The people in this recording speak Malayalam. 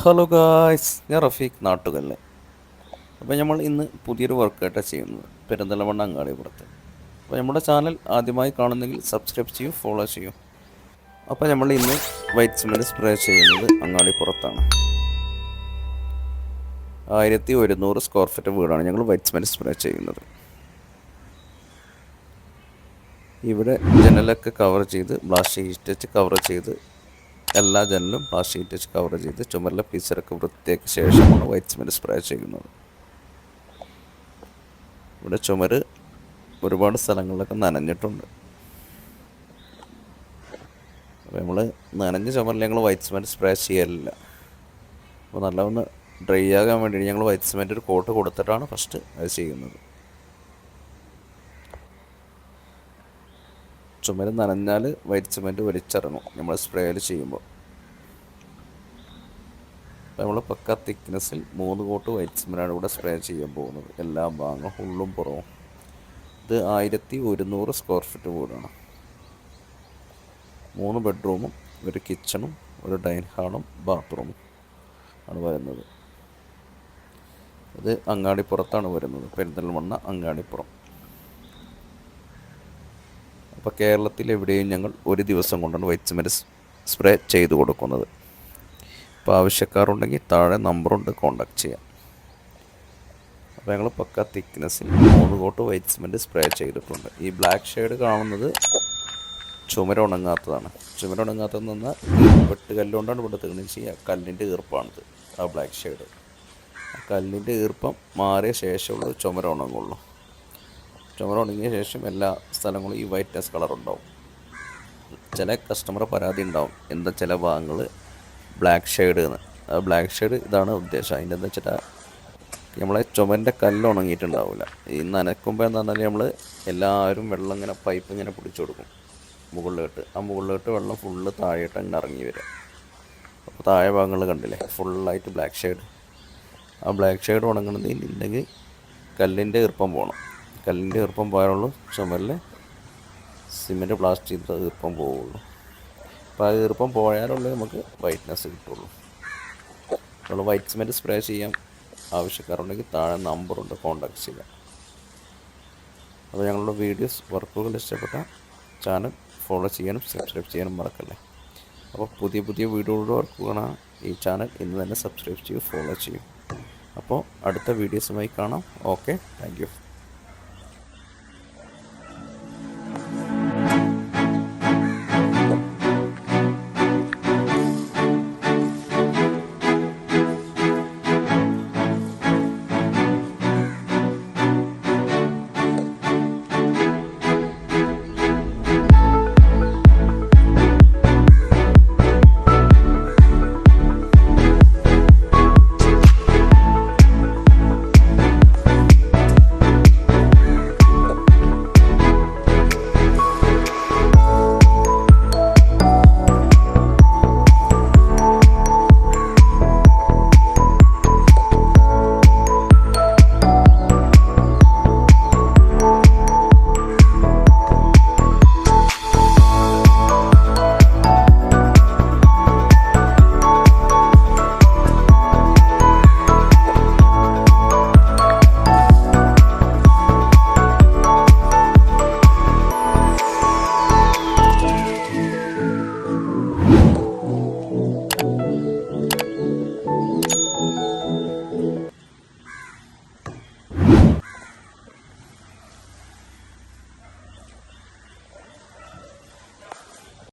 ഹലോ ഗായ്സ്, ഞാൻ റഫീഖ് നാട്ടുകല്ല്. അപ്പോൾ നമ്മൾ ഇന്ന് പുതിയൊരു വർക്കായിട്ടാണ് ചെയ്യുന്നത്, പെരിന്തൽമണ്ണ അങ്ങാടിപ്പുറത്ത്. അപ്പോൾ നമ്മുടെ ചാനൽ ആദ്യമായി കാണുന്നെങ്കിൽ സബ്സ്ക്രൈബ് ചെയ്യൂ, ഫോളോ ചെയ്യൂ. അപ്പോൾ നമ്മൾ ഇന്ന് വൈറ്റ് സിമെൻറ്റ് സ്പ്രേ ചെയ്യുന്നത് അങ്ങാടിപ്പുറത്താണ്. 1100 സ്ക്വയർ ഫീറ്റ് വീടാണ് ഞങ്ങൾ വൈറ്റ് സിമെൻറ്റ് സ്പ്രേ ചെയ്യുന്നത്. ഇവിടെ ജനലൊക്കെ കവർ ചെയ്ത് പ്ലാസ്റ്റിക് ഷീറ്റ് വെച്ച് കവർ ചെയ്ത് എല്ലാ ജനലും പ്ലാസ്റ്റിക് ഷീറ്റ് വെച്ച് കവർ ചെയ്ത് ചുമരിലെ പീസറൊക്കെ വൃത്തിയാക്കിയ ശേഷമാണ് വൈറ്റ് സിമെൻറ്റ് സ്പ്രേ ചെയ്യുന്നത്. ഇവിടെ ചുമര് ഒരുപാട് സ്ഥലങ്ങളിലൊക്കെ നനഞ്ഞിട്ടുണ്ട്. അപ്പോൾ നമ്മൾ നനഞ്ഞ ചുമരിൽ ഞങ്ങൾ വൈറ്റ് സിമെൻറ്റ് സ്പ്രേ ചെയ്യലില്ല. അപ്പോൾ നല്ലൊന്ന് ഡ്രൈ ആകാൻ വേണ്ടിയിട്ട് ഞങ്ങൾ വൈറ്റ് സിമെൻറ്റ് ഒരു കോട്ട് കൊടുത്തിട്ടാണ് ഫസ്റ്റ് അത് ചെയ്യുന്നത്. ചുമര് നനഞ്ഞാൽ വൈറ്റ് സിമെൻറ്റ് വലിച്ചിറങ്ങും നമ്മൾ സ്പ്രേയിൽ ചെയ്യുമ്പോൾ. അപ്പോൾ നമ്മൾ പക്ക തിക്നെസ്സിൽ 3 കോട്ട് വൈറ്റ് സിമെൻറ്റാണ് ഇവിടെ സ്പ്രേ ചെയ്യാൻ പോകുന്നത്, എല്ലാ ഭാഗവും ഉള്ളും പുറവും. ഇത് 1100 സ്ക്വയർ ഫീറ്റ് വീടാണ്. 3 ബെഡ്റൂമും ഒരു കിച്ചണും ഒരു ഡൈനിങ് ഹാളും ബാത്റൂമും ആണ് വരുന്നത്. ഇത് അങ്ങാടിപ്പുറത്താണ് വരുന്നത്, പെരിന്തൽമണ്ണ അങ്ങാടിപ്പുറം. അപ്പോൾ കേരളത്തിൽ എവിടെയും ഞങ്ങൾ ഒരു ദിവസം കൊണ്ടാണ് വൈറ്റ് സിമെൻറ്റ് സ്പ്രേ ചെയ്ത് കൊടുക്കുന്നത്. അപ്പോൾ ആവശ്യക്കാരുണ്ടെങ്കിൽ താഴെ നമ്പറുണ്ട്, കോൺടാക്ട് ചെയ്യാം. അപ്പോൾ ഞങ്ങൾ പക്ക തിക്നെസ്സിൽ 3 കോട്ട് വൈറ്റ് സിമെൻറ്റ് സ്പ്രേ ചെയ്തിട്ടുണ്ട്. ഈ ബ്ലാക്ക് ഷെയ്ഡ് കാണുന്നത് ചുമരുണങ്ങാത്തതാണ്. ചുമരുണങ്ങാത്തതെന്ന് പറഞ്ഞാൽ വെട്ടുകല്ലുകൊണ്ടാണ് ഇവിടെ തീർന്നു ചെയ്യുക. കല്ലിൻ്റെ ഈർപ്പമാണിത്, ആ ബ്ലാക്ക് ഷെയ്ഡ്. ആ കല്ലിൻ്റെ ഈർപ്പം മാറിയ ശേഷമുള്ള ചുമരുണങ്ങുള്ളൂ. ചുമരുണങ്ങിയ ശേഷം എല്ലാ സ്ഥലങ്ങളും ഈ വൈറ്റ്നസ് കളർ ഉണ്ടാവും. ചില കസ്റ്റമർ പരാതി ഉണ്ടാവും, എന്താ ചില ഭാഗങ്ങൾ ബ്ലാക്ക് ഷെയ്ഡ് എന്ന്. ആ ബ്ലാക്ക് ഷെയ്ഡ് ഇതാണ് ഉദ്ദേശം. അതിൻ്റെ എന്താ വെച്ചിട്ട് നമ്മളെ ചുമരിൻ്റെ കല്ല് ഉണങ്ങിയിട്ടുണ്ടാവില്ല. ഈ നനക്കുമ്പോൾ എന്താ പറഞ്ഞാൽ നമ്മൾ എല്ലാവരും വെള്ളം ഇങ്ങനെ പൈപ്പ് ഇങ്ങനെ പിടിച്ചു കൊടുക്കും മുകളിലോട്ട്. ആ മുകളിലോട്ട് വെള്ളം ഫുള്ള് താഴെയിട്ട് അങ്ങനെ ഇറങ്ങി വരിക. അപ്പോൾ താഴെ ഭാഗങ്ങൾ കണ്ടില്ലേ ഫുള്ളായിട്ട് ബ്ലാക്ക് ഷെയ്ഡ്. ആ ബ്ലാക്ക് ഷെയ്ഡ് ഉണങ്ങണമെന്നുണ്ടെങ്കിൽ കല്ലിൻ്റെ ഈർപ്പം പോകണം. കല്ലിൻ്റെ ഈർപ്പം പോയാലുള്ളൂ ചുമരിൽ സിമെൻറ്റ് പ്ലാസ്റ്റിക് ഈർപ്പം പോവുള്ളൂ. അപ്പോൾ ആ ഈർപ്പം പോയാലുള്ളൂ നമുക്ക് വൈറ്റ്നസ് കിട്ടുള്ളൂ. നമ്മൾ വൈറ്റ് സിമെൻറ്റ് സ്പ്രേ ചെയ്യാൻ ആവശ്യക്കാരുണ്ടെങ്കിൽ താഴെ നമ്പറുണ്ട്, കോൺടാക്ട് ചെയ്യാം. അപ്പോൾ ഞങ്ങളുടെ വീഡിയോസ് വർക്കുകൾ ഇഷ്ടപ്പെട്ട ചാനൽ ഫോളോ ചെയ്യാനും സബ്സ്ക്രൈബ് ചെയ്യാനും മറക്കല്ലേ. അപ്പോൾ പുതിയ പുതിയ വീഡിയോകളുടെ വർക്കുകളാണ് ഈ ചാനൽ ഇന്ന് തന്നെ സബ്സ്ക്രൈബ് ചെയ്യൂ, ഫോളോ ചെയ്യൂ. അപ്പോൾ അടുത്ത വീഡിയോസുമായി കാണാം. Okay, thank you.